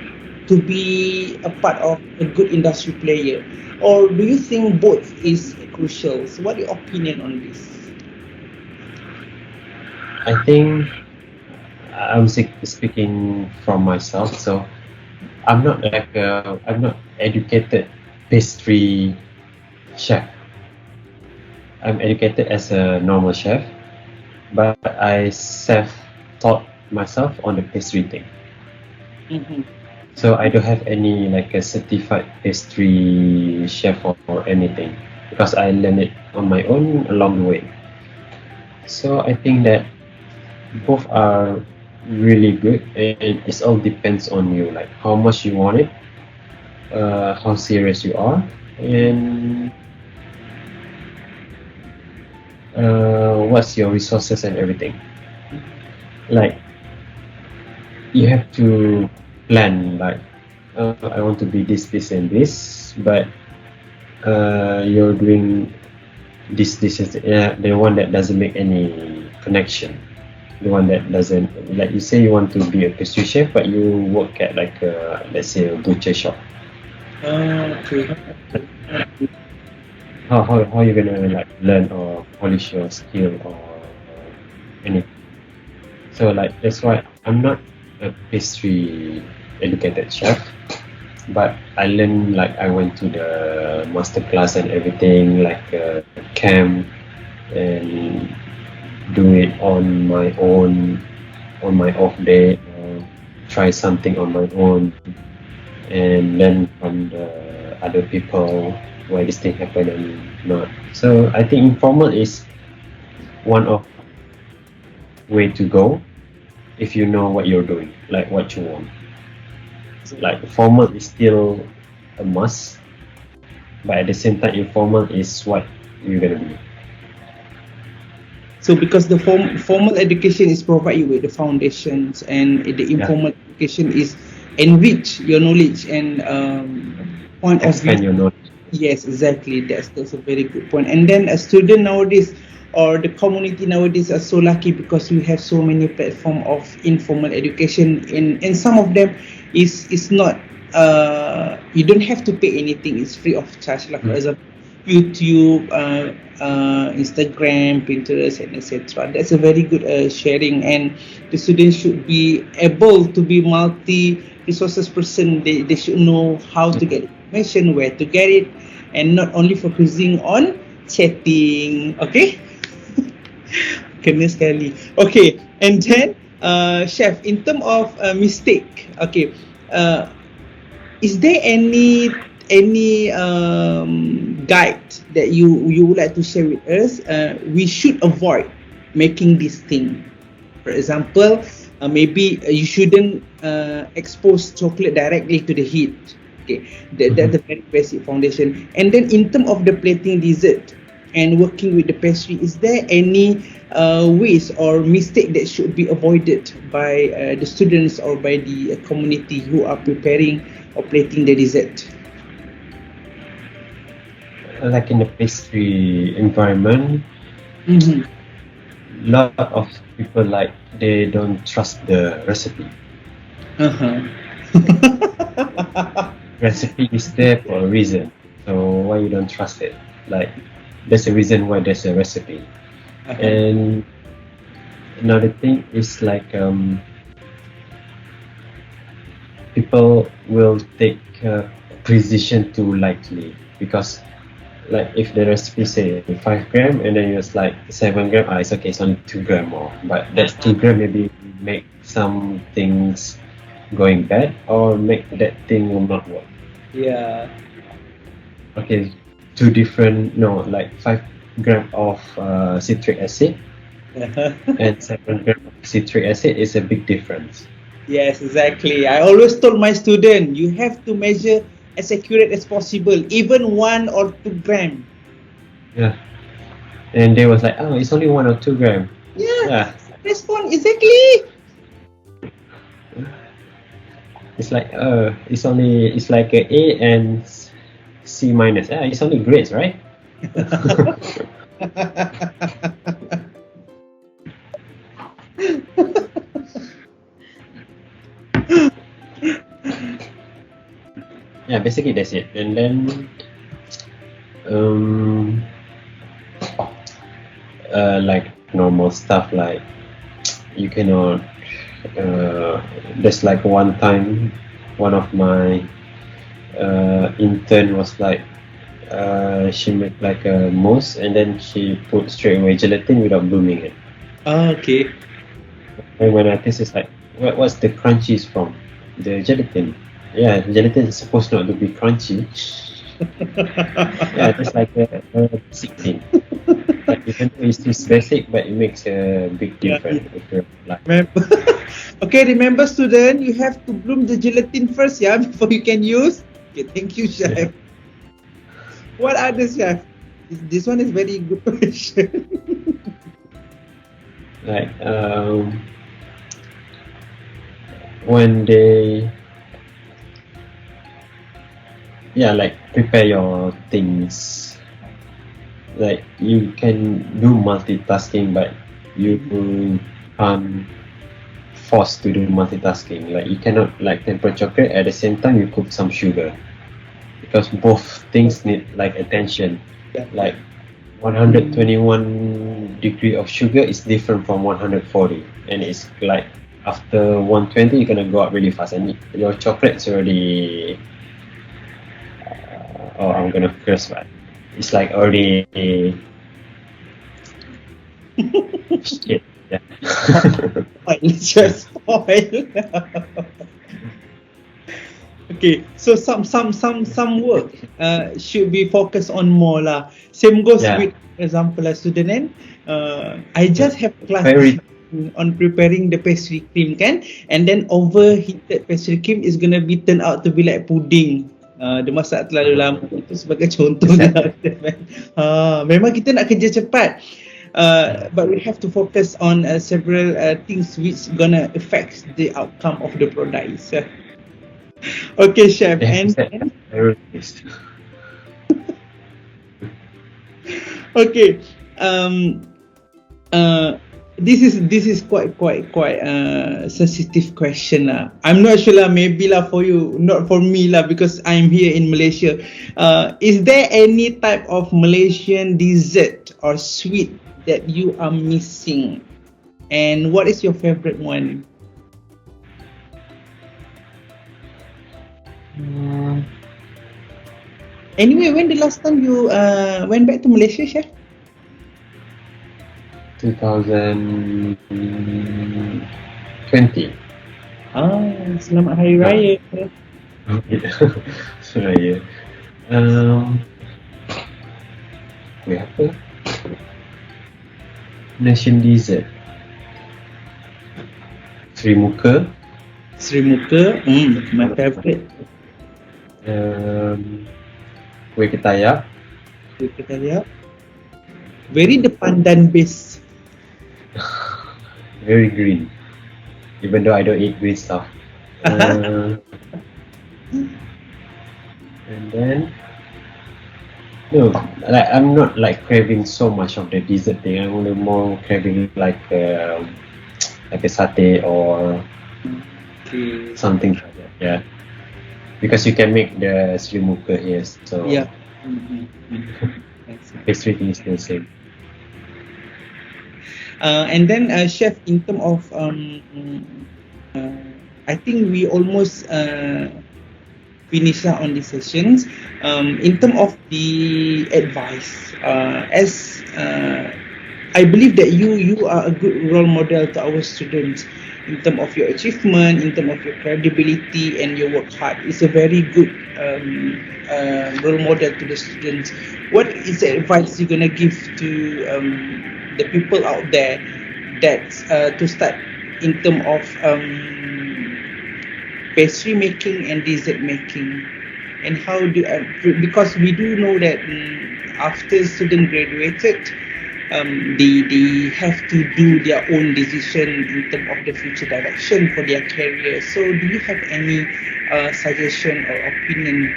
to be a part of a good industry player, or do you think both is crucial? So, what is your opinion on this? I think I'm speaking from myself, so I'm not educated pastry chef. I'm educated as a normal chef, but I self-taught myself on the pastry thing. So I don't have any like a certified pastry chef or anything, because I learned it on my own along the way. So I think that both are really good, and it all depends on you, like how much you want it, how serious you are, and what's your resources and everything. Like you have to plan, like I want to be this and this, but you're doing this is the one that doesn't make any connection, the one that doesn't, like you say you want to be a pastry chef, but you work at like let's say a butcher shop. Okay. How you gonna like learn or polish your skill or anything? So like that's why I'm not a pastry educated chef, but I learned, like I went to the master class and everything, like camp, and do it on my own on my off day, try something on my own, and learn from the other people why this thing happened and not. So I think informal is one of way to go if you know what you're doing, like what you want. Like formal is still a must, but at the same time informal is what you're gonna do. So, because the formal education is provide you with the foundations, and the informal education is enrich your knowledge and point expand of view. your knowledge. Yes, exactly. That's a very good point. And then a student nowadays or the community nowadays are so lucky because we have so many platform of informal education, and some of them is not you don't have to pay anything. It's free of charge. Like for example, YouTube, Instagram, Pinterest, and etc. That's a very good sharing, and the students should be able to be multi resources person. They should know how to get information, where to get it, and not only focusing on chatting. Okay. Kena sekali. Okay, and then Chef, in terms of mistake, okay, uh, is there any guide that you would like to share with us? We should avoid making this thing. For example, maybe you shouldn't expose chocolate directly to the heat. Okay, that's the very basic foundation. And then in terms of the plating dessert and working with the pastry, is there any ways or mistake that should be avoided by the students or by the community who are preparing or plating the dessert? Like in the pastry environment, Mm-hmm. lot of people like they don't trust the recipe. Uh-huh. Recipe is there for a reason, so why you don't trust it? Like there's a reason why there's a recipe. Uh-huh. And another thing is like people will take precision too lightly, because like if the recipe say 5 gram and then it's like 7 gram, it's okay, it's only 2 gram more, but that's 2 gram maybe make some things going bad or make that thing will not work. Yeah. Okay, two different, no, like 5 gram of citric acid and 7 gram of citric acid is a big difference. Yes, exactly. I always told my student, you have to measure as accurate as possible, even 1 or 2 gram. Yeah, and they was like, oh, it's only 1 or 2 gram. Yeah. Respond exactly. It's like it's like a A and C minus. Yeah, it's only grades, right? Yeah, basically that's it. And then like normal stuff, like you cannot there's like one time one of my intern was like she made like a mousse and then she put straight away gelatin without blooming it. Okay. And when I taste, it's like, what's the crunchies from? The gelatin. Yeah, gelatin is supposed not to be crunchy. Yeah, it's like a basic thing. Like even though it's just basic, but it makes a big difference. Yeah. Okay, remember student, you have to bloom the gelatin first, yeah, before you can use. Okay, thank you, chef. Yeah. What others, chef? This one is very good question. Like when they like prepare your things, like you can do multitasking, but you can't force to do multitasking. Like you cannot like temper chocolate at the same time you cook some sugar, because both things need like attention. Yeah. Like 121 degree of sugar is different from 140, and it's like after 120 you're gonna go up really fast and your chocolate's already I'm gonna curse, but it's like already shit. Yeah. Just spoil. Okay, so some work should be focused on more lah. Same goes with, for example, a student. I just have class on preparing the pastry cream, kan? And then overheated pastry cream is gonna be turned out to be like pudding. Dia masak terlalu lama. Itu sebagai contoh. Memang kita nak kerja cepat. But we have to focus on several things which gonna affect the outcome of the product. Okay, chef. And okay. This is quite sensitive question lah. I'm not sure lah. Maybe lah for you, not for me lah, because I'm here in Malaysia. Is there any type of Malaysian dessert or sweet that you are missing, and what is your favorite one? Anyway, when the last time you went back to Malaysia, chef? 2000 20. Selamat Hari Ah. Raya. Raya. Wait, apa? Nation dessert. Sri Muka. Sri Muka, my favorite. Kuih ketayak. Kita lihat. Very the pandan base. Very green. Even though I don't eat green stuff. And then like I'm not like craving so much of the dessert thing. I'm only more craving like a satay or something like that. Yeah, because you can make the Sri Muka here. So Yeah. pastry thing is the same. And then chef, in terms of I think we almost finish on the sessions. In terms of the advice, as I believe that you are a good role model to our students in terms of your achievement, in terms of your credibility and your work hard. It's a very good role model to the students. What is the advice you're gonna give to the people out there that to start in terms of pastry making and dessert making, and how do because we do know that after student graduated, they have to do their own decision in terms of the future direction for their career. So do you have any suggestion or opinion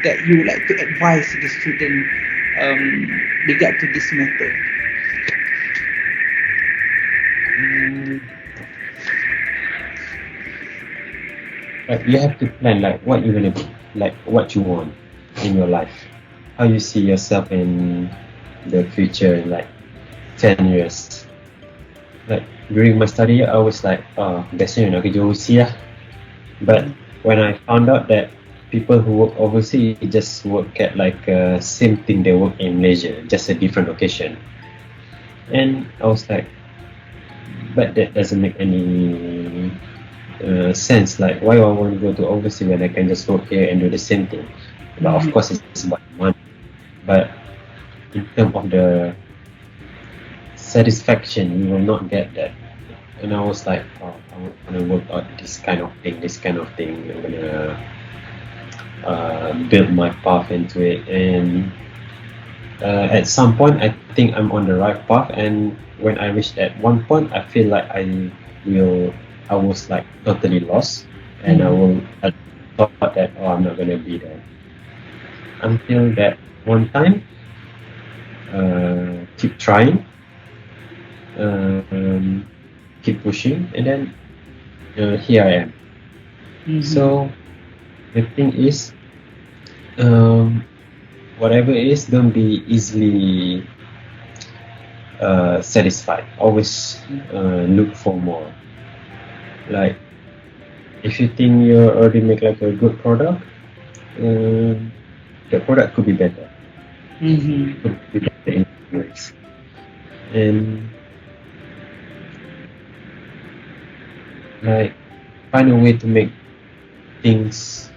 that you would like to advise the student regard to this matter? Like you have to plan like what you're gonna do, like what you want in your life, how you see yourself in the future, in like 10 years. Like during my study, I was like, biasanya nak kerja overseas lah. But when I found out that people who work overseas just work at like same thing they work in Malaysia, just a different location, and I was like, but that doesn't make any sense. Like, why do I want to go to overseas when I can just work here and do the same thing? But of course, it's about money. But in terms of the satisfaction, you will not get that. And I was like, I want to work out this kind of thing. I'm gonna build my path into it. And at some point, I think I'm on the right path. And when I reached at one point, I feel like I was like totally lost, and I thought that I'm not gonna be there. Until that one time, keep trying, keep pushing, and then here I am. So the thing is, whatever it is, don't be easily satisfied. Always look for more. Like, if you think you already make like a good product, the product could be better. Could be better in ways. And like, find a way to make things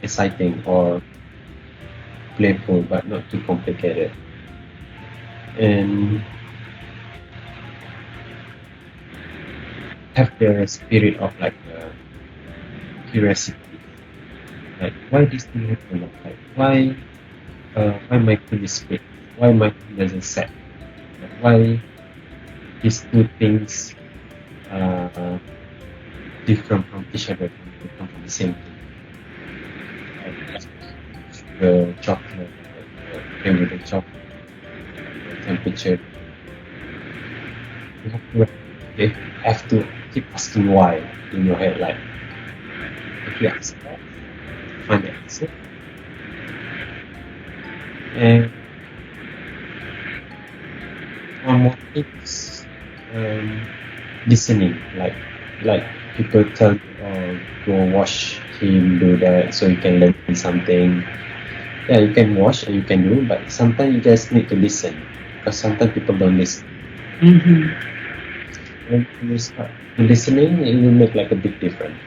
exciting or playful, but not too complicated. And have the spirit of like curiosity. Like, why this thing happen? Like, why my food is split? Why my food doesn't set? Like, why these two things are different from each other? They come from the same thing. Like the chocolate, the chocolate, the temperature. You have to keep asking why in your head. Like, if you ask that, find the answer. And one more thing is listening. Like people tell you, go watch him do that so you can learn something. Yeah, you can watch and you can do, but sometimes you just need to listen, because sometimes people don't listen. when you start listening, it will make like a big difference.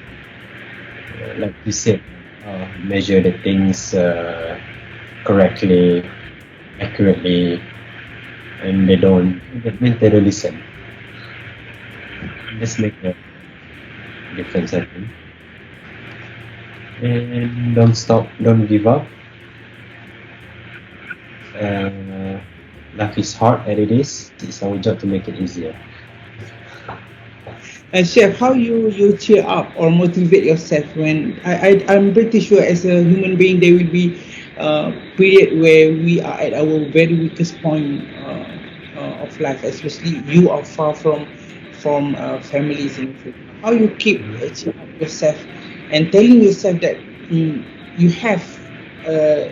Like you said, measure the things correctly, accurately, and they don't. That means they don't listen. Let's make a difference, I think. And don't stop, don't give up. Life is hard as it is. It's our job to make it easier. Chef, how you cheer up or motivate yourself when I'm pretty sure as a human being there will be a period where we are at our very weakest point of life, especially you are far from families and how you keep cheer up yourself and telling yourself that you have uh,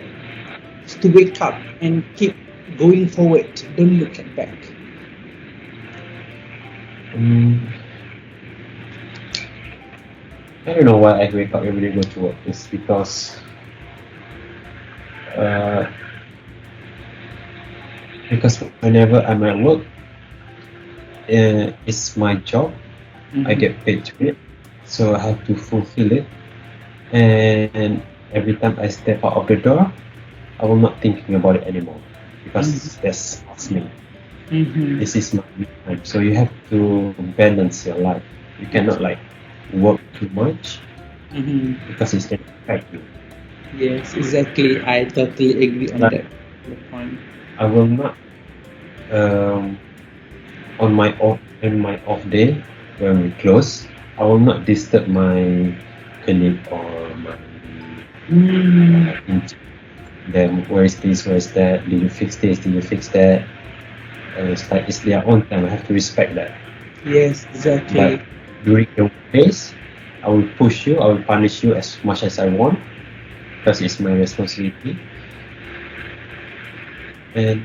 to wake up and keep going forward. Don't look at back. Um, I don't know why I wake up every day go to work. It's uh, because whenever I'm at work, it's my job. I get paid to it, so I have to fulfill it. And every time I step out of the door, I will not thinking about it anymore because that's me. This is my me time. So you have to balance your life. You cannot like work too much because it's going to affect you. Yes, exactly. I totally agree on Like, that point. I will not on my off day when we close. I will not disturb my colleague or my them. Where is this? Where is that? Did you fix this? Did you fix that? It's like it's their own time. I have to respect that. Yes, exactly. But during the days, I will push you. I will punish you as much as I want because it's my responsibility. And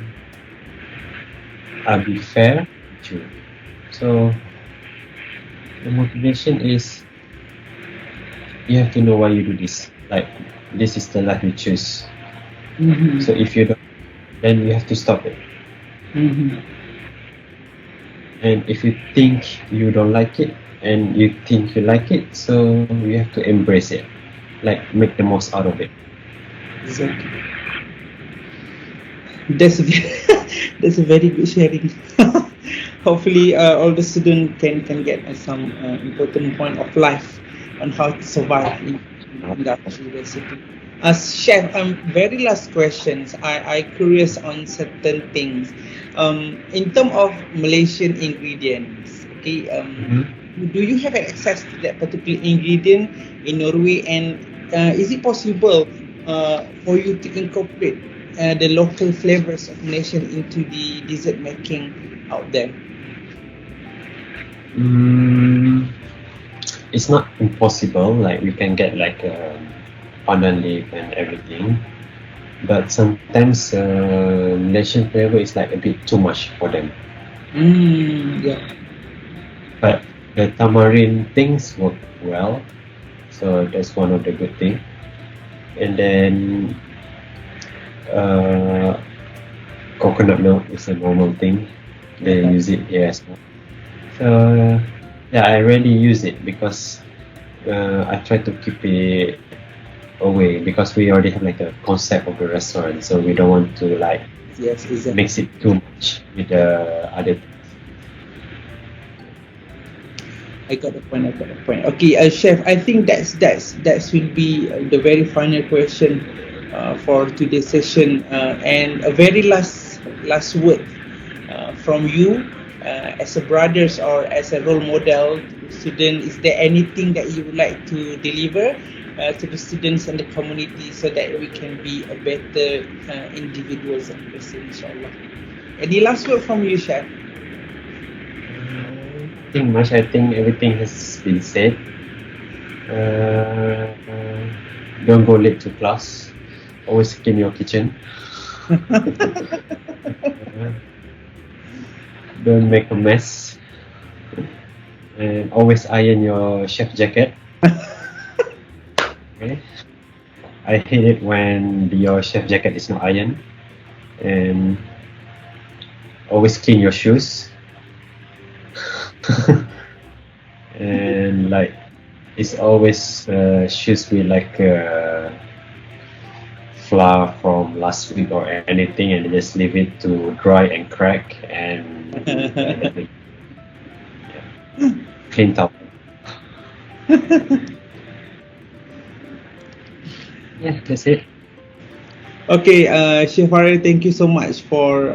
I'll be fair with you. So the motivation is you have to know why you do this. Like this is the life you choose. So if you don't, then you have to stop it. And if you think you don't like it and you think you like it, so you have to embrace it, like make the most out of it. Exactly. That's a that's a very good sharing. Hopefully, all the students can get some important point of life on how to survive in that university. As chef, very last questions. I curious on certain things. In terms of Malaysian ingredients, okay. Do you have access to that particular ingredient in Norway, and is it possible for you to incorporate the local flavors of nation into the dessert making out there? It's not impossible. Like we can get like pandan leaf and everything, but sometimes Malaysian flavor is like a bit too much for them. Yeah. But the tamarind things work well, so that's one of the good thing. And then coconut milk is a normal thing. They use it here as well. So yeah, I rarely use it because I try to keep it away because we already have like a concept of the restaurant, so we don't want to like Yes, exactly. mix it too much with the other. I got the point. Okay, chef. I think that will be the very final question for today's session, and a very last word from you as a brothers or as a role model to student. Is there anything that you would like to deliver to the students and the community so that we can be a better individuals and person, inshallah? Any last word from you, chef? Nothing much. I think everything has been said. Don't go late to class. Always clean your kitchen. Don't make a mess. And always iron your chef jacket. Okay. I hate it when your chef jacket is not ironed. And always clean your shoes. and like it's always shoes with like flour from last week or anything, and just leave it to dry and crack, and then clean top. Yeah, that's it. Okay, Chef Hari, thank you so much for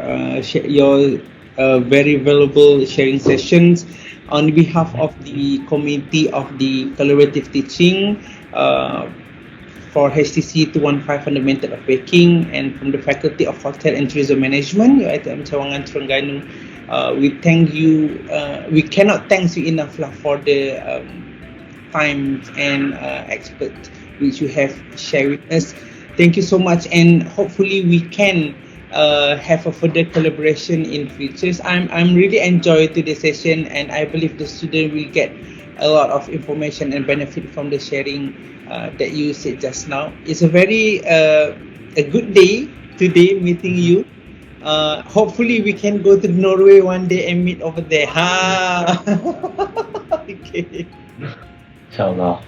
your very valuable sharing sessions. On behalf of the committee of the collaborative teaching for HTC 215 Fundamental of Baking, and from the Faculty of Hotel and Tourism Management, UiTM Cawangan Terengganu, we thank you. We cannot thank you enough lah for the time and expert which you have shared with us. Thank you so much, and hopefully we can have a further collaboration in futures. I'm really enjoyed today's session, and I believe the student will get a lot of information and benefit from the sharing that you said just now. It's a very a good day today meeting you. Hopefully we can go to Norway one day and meet over there. Ha. Okay. Inshallah.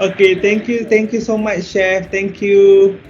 Okay, thank you so much, Chef. Thank you.